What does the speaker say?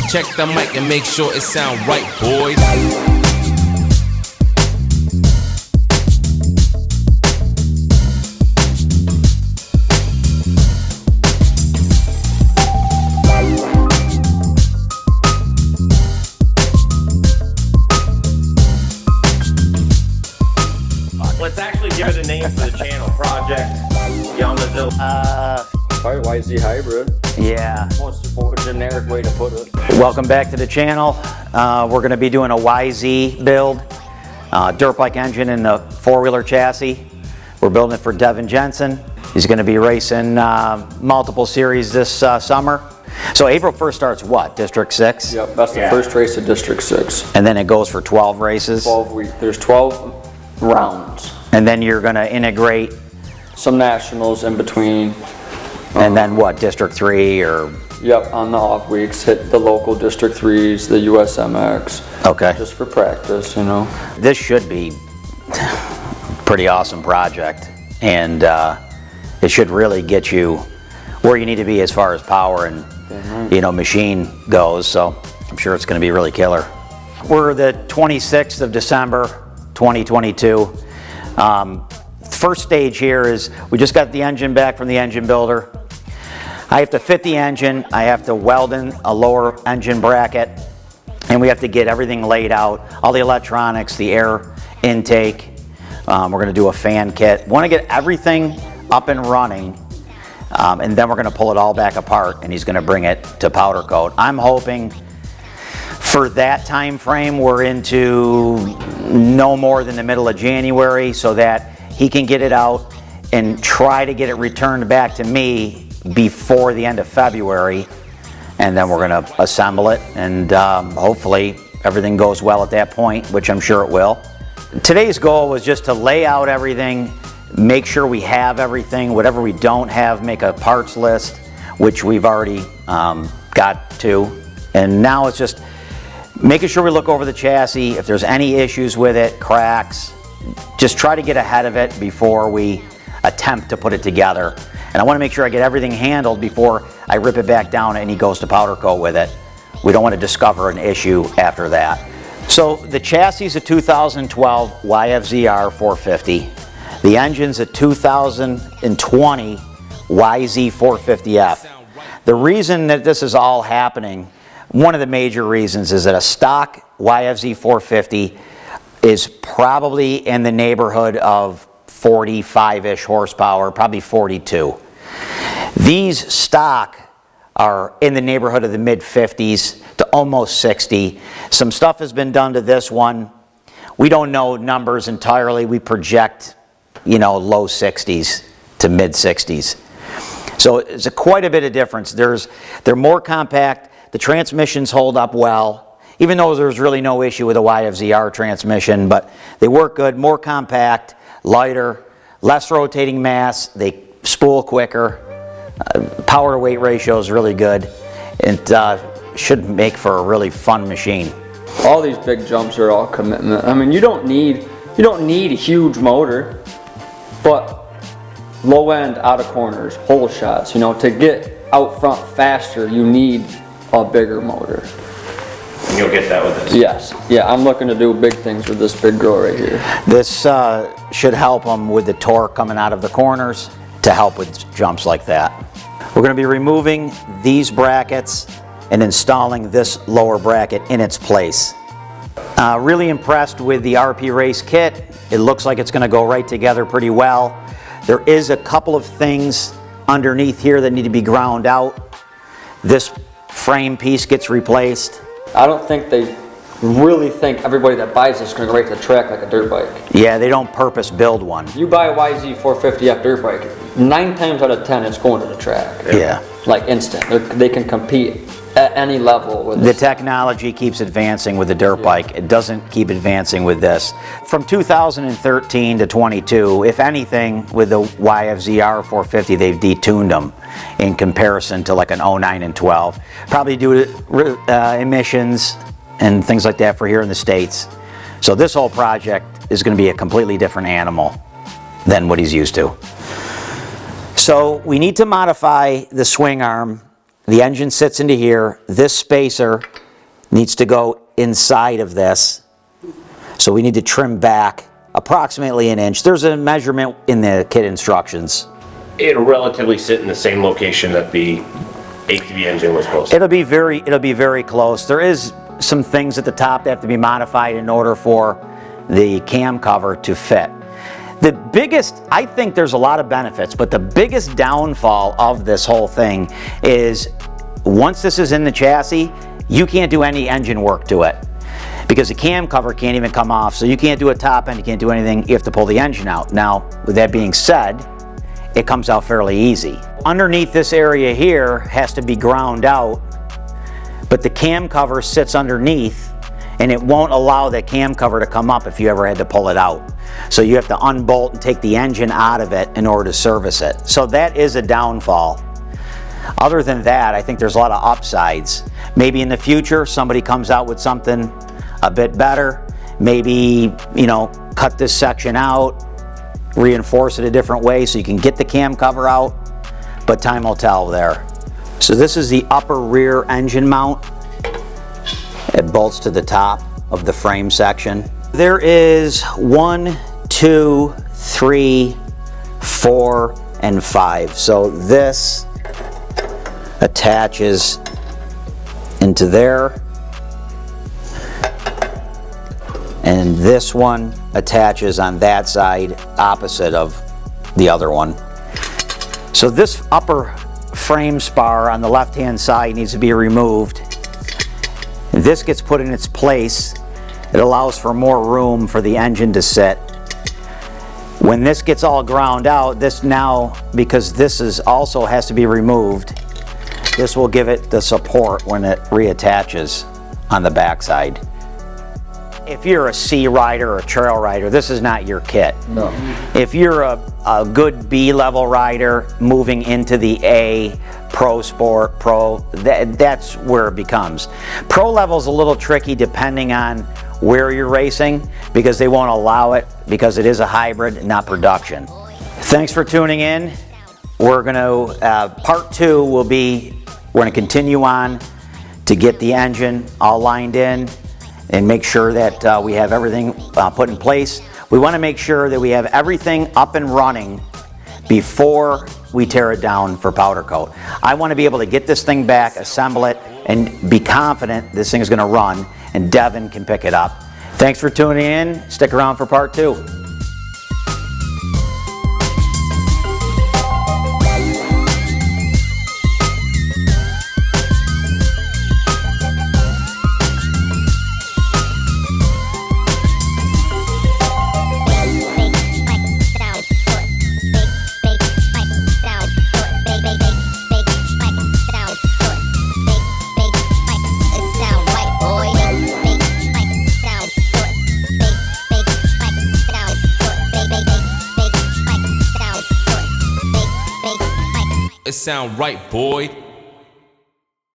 Check the mic and make sure it sound right, boys. Let's actually give it a name for the channel. Project Yamazo. Probably YZ Hybrid. Yeah. Most generic way to put it. Welcome back to the channel. We're going to be doing a YZ build. Dirt bike engine in the four-wheeler chassis. We're building it for Devin Jensen. He's going to be racing multiple series this summer. So April 1st starts what? District 6? Yep, that's the first race of District 6. And then it goes for 12 races? 12 weeks. There's 12 rounds. And then you're going to integrate? Some nationals in between. And then what, District 3 or? Yep, on the off weeks, hit the local District 3s, the USMX. Okay. Just for practice, you know. This should be a pretty awesome project. And it should really get you where you need to be as far as power and, you know, machine goes. So I'm sure it's going to be really killer. We're the 26th of December, 2022. First stage here is we just got the engine back from the engine builder. I have to fit the engine, I have to weld in a lower engine bracket, and we have to get everything laid out, all the electronics, the air intake. We're going to do a fan kit. Want to get everything up and running, and then we're going to pull it all back apart, and he's going to bring it to powder coat. I'm hoping for that time frame we're into no more than the middle of January, so that he can get it out and try to get it returned back to me before the end of February, and then we're going to assemble it, and hopefully everything goes well at that point, which I'm sure it will. Today's goal was just to lay out everything, make sure we have everything. Whatever we don't have, make a parts list, which we've already got to, and now it's just making sure we look over the chassis. If there's any issues with it, cracks, just try to get ahead of it before we attempt to put it together. And I want to make sure I get everything handled before I rip it back down and he goes to powder coat with it. We don't want to discover an issue after that. So the chassis is a 2012 YFZR450. The engine's a 2020 YZ450F. The reason that this is all happening, one of the major reasons, is that a stock YFZ450 is probably in the neighborhood of 45-ish horsepower, probably 42. These stock are in the neighborhood of the mid-50s to almost 60. Some stuff has been done to this one. We don't know numbers entirely. We project, you know, low 60s to mid-60s. So it's quite a bit of difference. They're more compact. The transmissions hold up well, even though there's really no issue with a YFZR transmission, but they work good, more compact, lighter, less rotating mass, they spool quicker, power to weight ratio is really good. It should make for a really fun machine. All these big jumps are all commitment. I mean, you don't need a huge motor, but low end out of corners, hole shots, you know, to get out front faster, you need a bigger motor. And you'll get that with this? Yes. Yeah, I'm looking to do big things with this big girl right here. This should help them with the torque coming out of the corners to help with jumps like that. We're going to be removing these brackets and installing this lower bracket in its place. Really impressed with the RP Race kit. It looks like it's going to go right together pretty well. There is a couple of things underneath here that need to be ground out. This frame piece gets replaced. I don't think they really think everybody that buys this is going to go right to the track like a dirt bike. Yeah, they don't purpose build one. You buy a YZ450F dirt bike, 9 times out of 10 it's going to the track. Yeah. Like instant. They can compete at any level with The this. technology keeps advancing with the dirt bike. It doesn't keep advancing with this. From 2013 to 22, if anything, with the YFZR450, they've detuned them in comparison to like an 09 and 12. Probably due to emissions and things like that for here in the States. So this whole project is going to be a completely different animal than what he's used to. So we need to modify the swing arm the engine sits into here. This spacer needs to go inside of this. So we need to trim back approximately an inch. There's a measurement in the kit instructions. It'll relatively sit in the same location that the ATV engine was supposed to. It'll be very close. There is some things at the top that have to be modified in order for the cam cover to fit. The biggest, I think there's a lot of benefits, but the biggest downfall of this whole thing is once this is in the chassis, you can't do any engine work to it because the cam cover can't even come off. So you can't do a top end, you can't do anything, you have to pull the engine out. Now, with that being said, it comes out fairly easy. Underneath this area here has to be ground out, but the cam cover sits underneath and it won't allow that cam cover to come up if you ever had to pull it out. So you have to unbolt and take the engine out of it in order to service it. So that is a downfall. Other than that, I think there's a lot of upsides. Maybe in the future somebody comes out with something a bit better. Maybe, you know, cut this section out, reinforce it a different way so you can get the cam cover out, but time will tell there. So this is the upper rear engine mount. It bolts to the top of the frame section. There is 1, 2, 3, 4, and 5. So this attaches into there, and this one attaches on that side opposite of the other one. So this upper frame spar on the left hand side needs to be removed. This gets put in its place. It allows for more room for the engine to sit. When this gets all ground out, this now, because this is also has to be removed, this will give it the support when it reattaches on the backside. If you're a C rider or a trail rider, this is not your kit. No. If you're a good B level rider moving into the A, Pro Sport, Pro, that's where it becomes. Pro level is a little tricky depending on where you're racing because they won't allow it because it is a hybrid, not production. Thanks for tuning in. We're gonna, part 2 will be, we're gonna continue on to get the engine all lined in and make sure that we have everything put in place. We want to make sure that we have everything up and running before we tear it down for powder coat. I want to be able to get this thing back, assemble it, and be confident this thing is going to run and Devin can pick it up. Thanks for tuning in. Stick around for part 2. It sound right, boy.